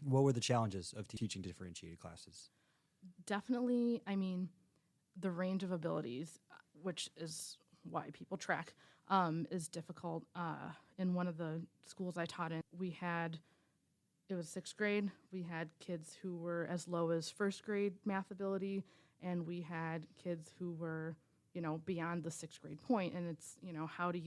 What were the challenges of teaching differentiated classes? Definitely, I mean, the range of abilities, which is why people track, is difficult. In one of the schools I taught in, it was sixth grade. We had kids who were as low as first grade math ability, and we had kids who were, beyond the sixth grade point. And it's, how do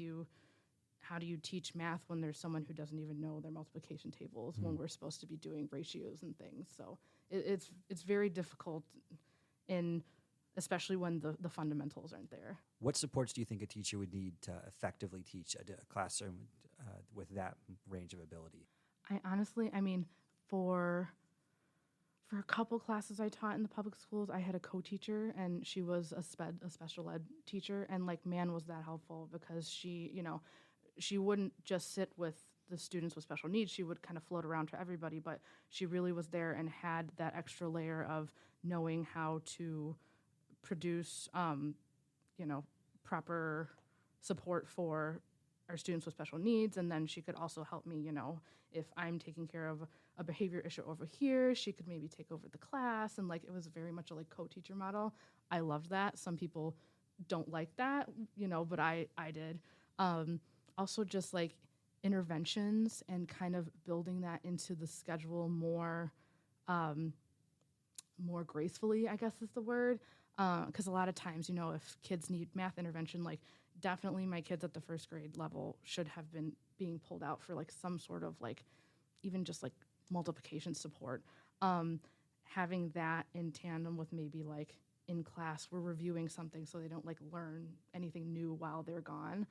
you teach math when there's someone who doesn't even know their multiplication tables when we're supposed to be doing ratios and things? So it's very difficult, especially when the fundamentals aren't there. What supports do you think a teacher would need to effectively teach a classroom with that range of ability? For a couple classes I taught in the public schools, I had a co-teacher, and she was a special ed teacher, and man, was that helpful, because she wouldn't just sit with the students with special needs. She would kind of float around to everybody, but she really was there and had that extra layer of knowing how to produce, proper support for our students with special needs. And then she could also help me, if I'm taking care of a behavior issue over here, she could maybe take over the class. And it was very much a co-teacher model. I loved that. Some people don't like that, but I did. Also just interventions and kind of building that into the schedule more gracefully, I guess is the word. Because a lot of times, if kids need math intervention, definitely my kids at the first grade level should have been being pulled out for some sort of even just multiplication support. Having that in tandem with maybe in class we're reviewing something so they don't learn anything new while they're gone.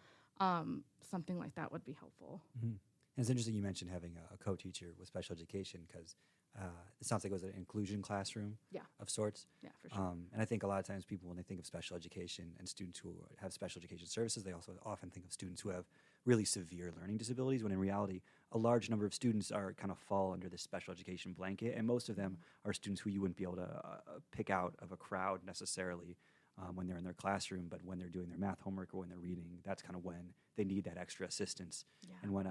Something like that would be helpful. Mm-hmm. And it's interesting you mentioned having a co-teacher with special education, because it sounds like it was an inclusion classroom of sorts. Yeah, for sure. And I think a lot of times people, when they think of special education and students who have special education services, they also often think of students who have really severe learning disabilities, when in reality, a large number of students kind of fall under this special education blanket, and most of them are students who you wouldn't be able to pick out of a crowd necessarily when they're in their classroom, but when they're doing their math homework or when they're reading, that's kind of when they need that extra assistance. Yeah. And when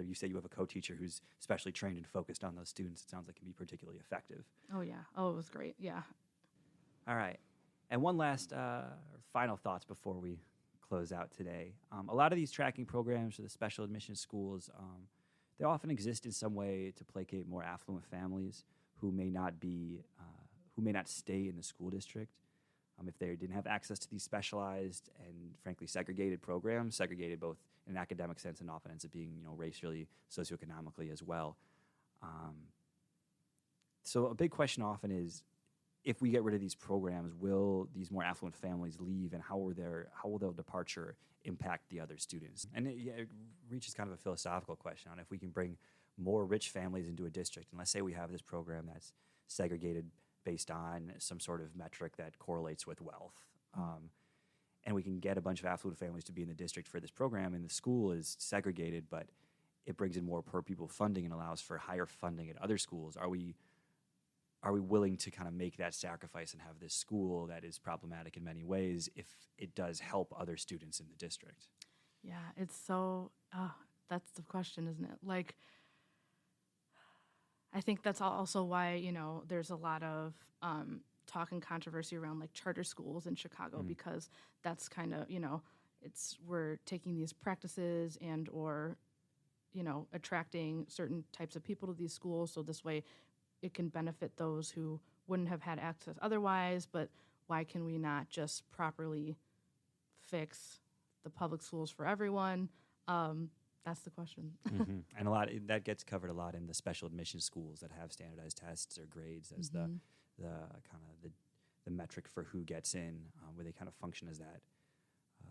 you say you have a co-teacher who's specially trained and focused on those students, it sounds like it can be particularly effective. Oh, yeah. Oh, it was great. Yeah. All right. And one last final thoughts before we close out today. A lot of these tracking programs for the special admission schools, they often exist in some way to placate more affluent families who may not stay in the school district. If they didn't have access to these specialized and frankly segregated programs, segregated both in an academic sense and often ends up being racially, socioeconomically as well. So a big question often is, if we get rid of these programs, will these more affluent families leave, and how will their departure impact the other students? And it reaches kind of a philosophical question on if we can bring more rich families into a district, and let's say we have this program that's segregated based on some sort of metric that correlates with wealth. And we can get a bunch of affluent families to be in the district for this program, and the school is segregated, but it brings in more per pupil funding and allows for higher funding at other schools. Are we willing to kind of make that sacrifice and have this school that is problematic in many ways if it does help other students in the district? Yeah, it's so, that's the question, isn't it? I think that's also why, there's a lot of talk and controversy around charter schools in Chicago, because that's kind of, we're taking these practices or attracting certain types of people to these schools. So this way it can benefit those who wouldn't have had access otherwise. But why can we not just properly fix the public schools for everyone? That's the question. Mm-hmm. And that gets covered a lot in the special admission schools that have standardized tests or grades as the kind of the metric for who gets in, where they kind of function as that,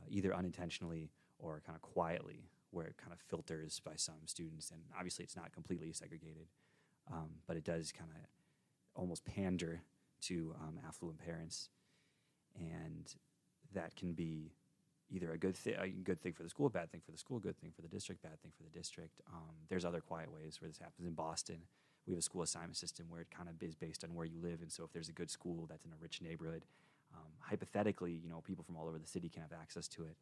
either unintentionally or kind of quietly, where it kind of filters by some students. And obviously it's not completely segregated, but it does kind of almost pander to affluent parents. And that can be either a good thing for the school, bad thing for the school, good thing for the district, bad thing for the district. There's other quiet ways where this happens. In Boston, we have a school assignment system where it kind of is based on where you live. And so if there's a good school that's in a rich neighborhood, hypothetically, people from all over the city can have access to it.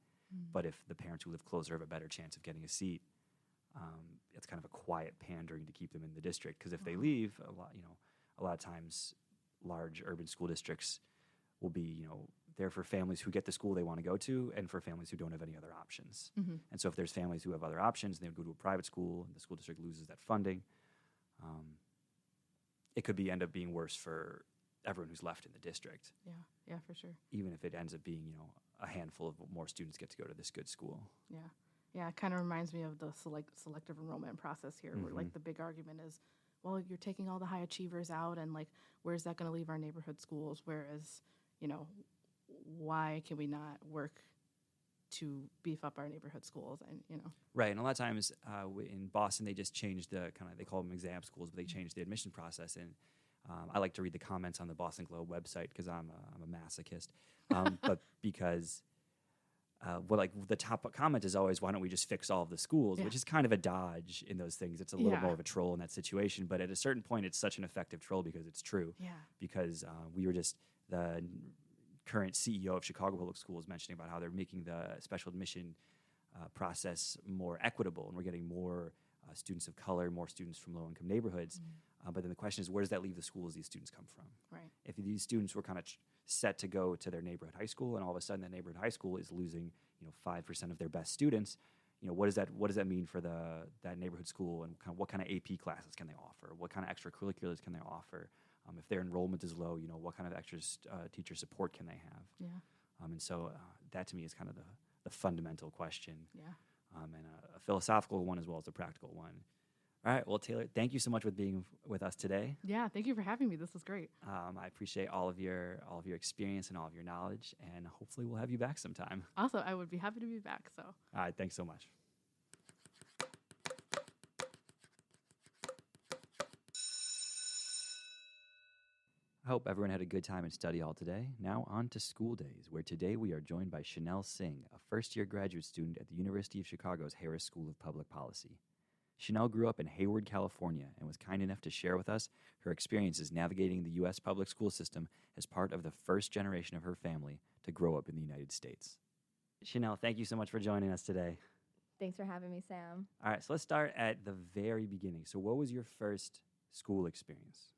But if the parents who live closer have a better chance of getting a seat, it's kind of a quiet pandering to keep them in the district. Because if they leave, a lot of times large urban school districts will be, there for families who get the school they want to go to and for families who don't have any other options. And so if there's families who have other options and they would go to a private school and the school district loses that funding, it could end up being worse for everyone who's left in the district. Yeah, for sure. Even if it ends up being, a handful of more students get to go to this good school. Yeah, it kind of reminds me of the selective enrollment process here, where like the big argument is, well, you're taking all the high achievers out, and like, where's that going to leave our neighborhood schools? Whereas, why can we not work to beef up our neighborhood schools? And Right, and a lot of times in Boston, they just changed they call them exam schools, but they changed the admission process. And I like to read the comments on the Boston Globe website because I'm a masochist, but because the top comment is always, why don't we just fix all of the schools, which is kind of a dodge in those things. It's a little more of a troll in that situation, but at a certain point, it's such an effective troll because it's true. Because we were just, the current CEO of Chicago Public Schools mentioning about how they're making the special admission process more equitable, and we're getting more students of color, more students from low-income neighborhoods. But then the question is, where does that leave the schools these students come from? Right. If these students were kind of set to go to their neighborhood high school, and all of a sudden that neighborhood high school is losing, 5% of their best students, what does that mean for that neighborhood school, and what kind of AP classes can they offer? What kind of extracurriculars can they offer? If their enrollment is low, what kind of extra teacher support can they have? And so that to me is kind of the fundamental question. And a philosophical one as well as a practical one. All right. Well, Taylor, thank you so much for being with us today. Yeah, thank you for having me. This was great. I appreciate all of your experience and all of your knowledge, and hopefully we'll have you back sometime. Awesome. I would be happy to be back. So. All right. Thanks so much. I hope everyone had a good time in study hall today. Now on to school days, where today we are joined by Shanel Singh, a first-year graduate student at the University of Chicago's Harris School of Public Policy. Shanel grew up in Hayward, California, and was kind enough to share with us her experiences navigating the U.S. public school system as part of the first generation of her family to grow up in the United States. Shanel, thank you so much for joining us today. Thanks for having me, Sam. All right, so let's start at the very beginning. So what was your first school experience?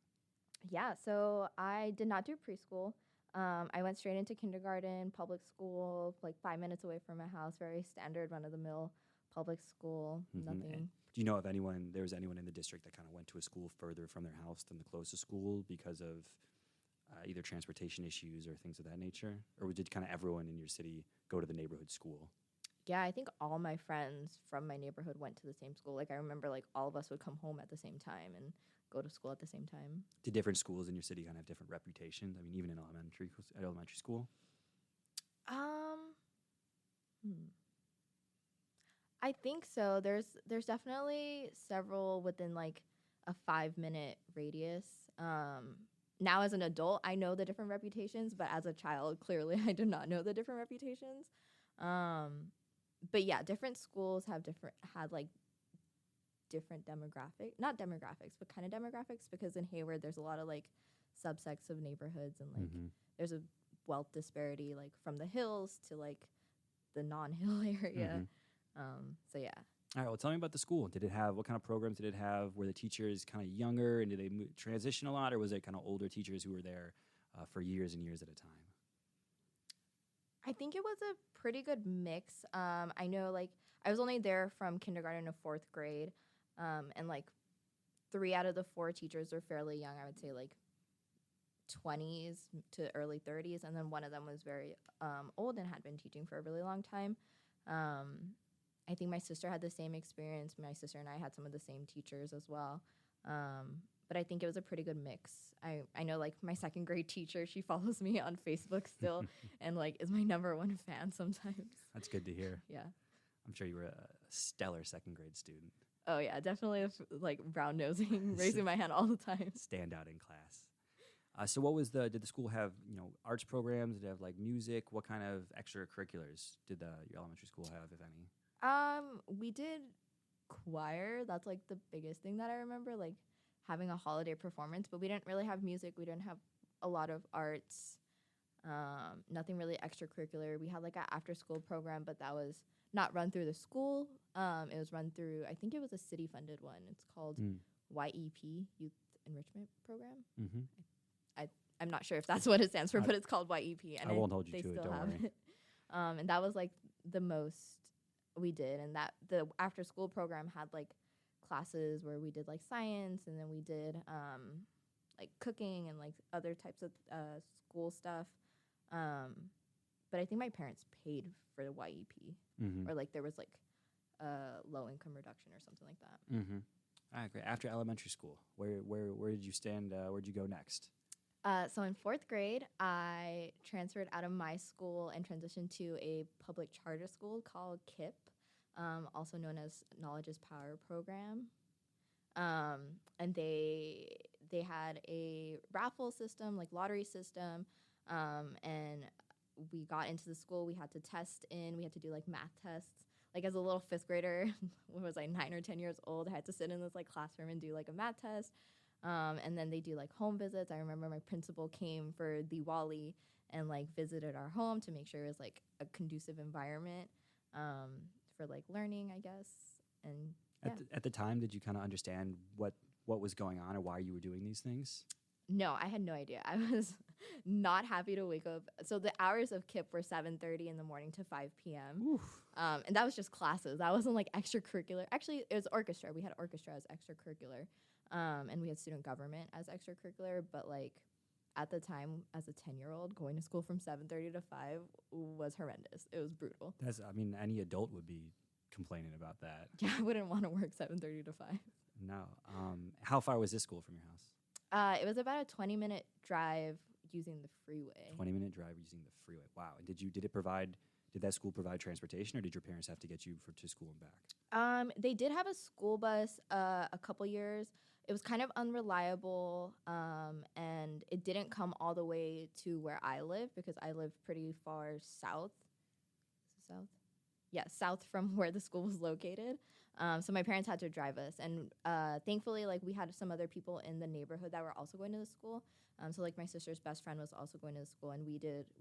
Yeah, so I did not do preschool. I went straight into kindergarten, public school, like 5 minutes away from my house, very standard run-of-the-mill public school, nothing. Do you know if there was anyone in the district that kind of went to a school further from their house than the closest school because of either transportation issues or things of that nature? Or did kind of everyone in your city go to the neighborhood school? Yeah, I think all my friends from my neighborhood went to the same school. Like, I remember, like, all of us would come home at the same time and go to school at the same time. Did different schools in your city kind of have different reputations? I mean, even in elementary school? I think so. There's definitely several within like a 5-minute radius. Now as an adult, I know the different reputations, but as a child, clearly I did not know the different reputations. But yeah, different schools had different not demographics, but kind of demographics, because in Hayward there's a lot of like subsects of neighborhoods, and like there's a wealth disparity, like from the hills to like the non-hill area. So yeah. All right, well, tell me about the school. What kind of programs did it have? Were the teachers kind of younger, and did they transition a lot, or was it kind of older teachers who were there for years and years at a time? I think it was a pretty good mix. I know, like, I was only there from kindergarten to 4th grade, and like 3 out of the 4 teachers were fairly young. I would say like 20s to early 30s, and then one of them was very old and had been teaching for a really long time. I think my sister had the same experience. My sister and I had some of the same teachers as well. But I think it was a pretty good mix. I know, like, my 2nd grade teacher, she follows me on Facebook still and, like, is my #1 fan sometimes. That's good to hear. Yeah. I'm sure you were a stellar 2nd grade student. Oh, yeah, definitely, like, brown-nosing, raising my hand all the time. Stand out in class. So what was did the school have, arts programs? Did it have, like, music? What kind of extracurriculars did your elementary school have, if any? We did choir. That's, like, the biggest thing that I remember, like, having a holiday performance. But we didn't really have music. We didn't have a lot of arts. Nothing really extracurricular. We had, like, an after-school program, but that was not run through the school. It was run through, I think it was a city-funded one. It's called YEP, Youth Enrichment Program. I'm not sure if that's what it stands for, but it's called YEP. And I won't hold you they to it, still don't have worry. it. And that was like the most we did. And that the after school program had like classes where we did like science, and then we did like cooking and like other types of school stuff. But I think my parents paid for the YEP, or like there was like a low income reduction or something like that. All right, great. After elementary school, where did you stand? Where'd you go next? So in 4th grade, I transferred out of my school and transitioned to a public charter school called KIP, also known as Knowledge is Power program. And they had a raffle system, like lottery system, and we got into the school. We had to test in. We had to do like math tests. Like as a little 5th grader, when I was like 9 or 10 years old, I had to sit in this like classroom and do like a math test. And then they do like home visits. I remember my principal came for Diwali and like visited our home to make sure it was like a conducive environment for like learning, I guess. And yeah. At the time, did you kind of understand what was going on or why you were doing these things? No, I had no idea. I was not happy to wake up. So the hours of KIP were 7:30 in the morning to 5 p.m. And that was just classes. That wasn't like extracurricular. Actually, it was orchestra. We had orchestra as extracurricular. And we had student government as extracurricular. But like at the time, as a 10-year-old, going to school from 7:30 to 5 was horrendous. It was brutal. Any adult would be complaining about that. Yeah, I wouldn't want to work 7:30 to 5. No. How far was this school from your house? It was about a 20-minute drive using the freeway. 20-minute drive using the freeway. Wow. And did that school provide transportation, or did your parents have to get you to school and back? They did have a school bus a couple years. It was kind of unreliable, and it didn't come all the way to where I live because I live pretty far south. Is it south? Yeah, south from where the school was located. So my parents had to drive us, and thankfully, like we had some other people in the neighborhood that were also going to the school. So like my sister's best friend was also going to the school, and we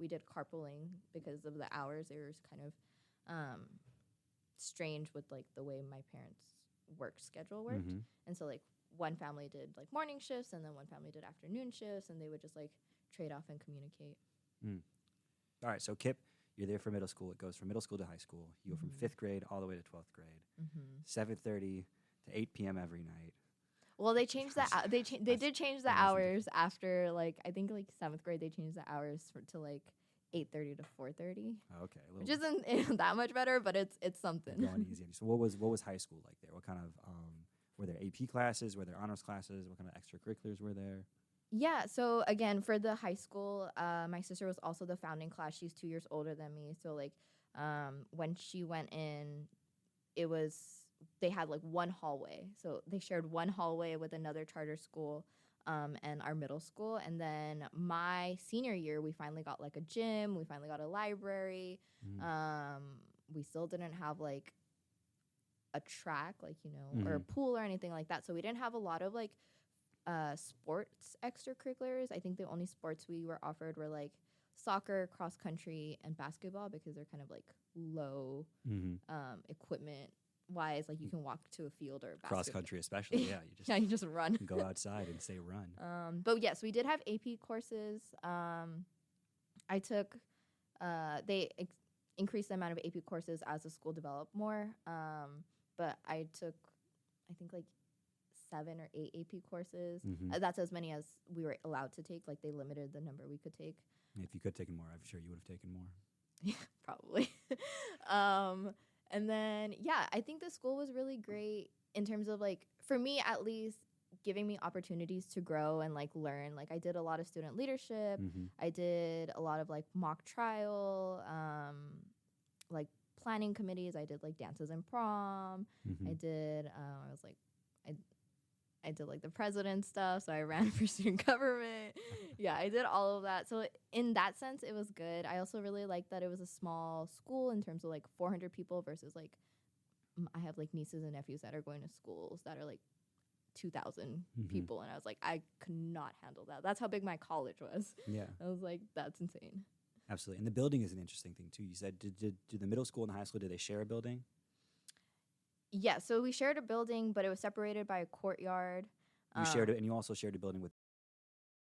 did carpooling because of the hours. They were kind of strange with like the way my parents' work schedule worked, and so like one family did like morning shifts, and then one family did afternoon shifts, and they would just like trade off and communicate. All right, so KIP. You're there for middle school. It goes from middle school to high school. You go from 5th grade all the way to 12th grade. 7:30 to 8 p.m. every night. Well, they changed that. They did change the hours after like I think like 7th grade. They changed the hours to like 8:30 to 4:30. Okay, which isn't that much better, but it's something. Going easy. So what was high school like there? What kind of were there AP classes? Were there honors classes? What kind of extracurriculars were there? Yeah, so again, for the high school, my sister was also the founding class. She's 2 years older than me. So, like, when she went in, they had, like, one hallway. So they shared one hallway with another charter school and our middle school. And then my senior year, we finally got, like, a gym. We finally got a library. We still didn't have, like, a track, like, or a pool or anything like that. So we didn't have a lot of, like, sports extracurriculars. I think the only sports we were offered were like soccer, cross country, and basketball because they're kind of like low equipment wise. Like you can walk to a field or cross country, especially. Yeah, you just run. Go outside and say run. But yes, we did have AP courses. I took. They increased the amount of AP courses as the school developed more. But I took, I think like 7 or 8 AP courses. That's as many as we were allowed to take. Like they limited the number we could take. If you could take more, I'm sure you would have taken more. Yeah, probably. And then, yeah, I think the school was really great in terms of like, for me at least, giving me opportunities to grow and like learn. Like I did a lot of student leadership. I did a lot of like mock trial, like planning committees. I did like dances and prom. I did, I did like the president stuff, so I ran for student government. Yeah, I did all of that. So in that sense, it was good. I also really liked that it was a small school in terms of like 400 people versus like I have like nieces and nephews that are going to schools that are like 2,000 people. And I was like, I could not handle that. That's how big my college was. Yeah. I was like, that's insane. Absolutely. And the building is an interesting thing too. You said, did the middle school and the high school, did they share a building? Yeah, so we shared a building, but it was separated by a courtyard. You shared it, and you also shared a building with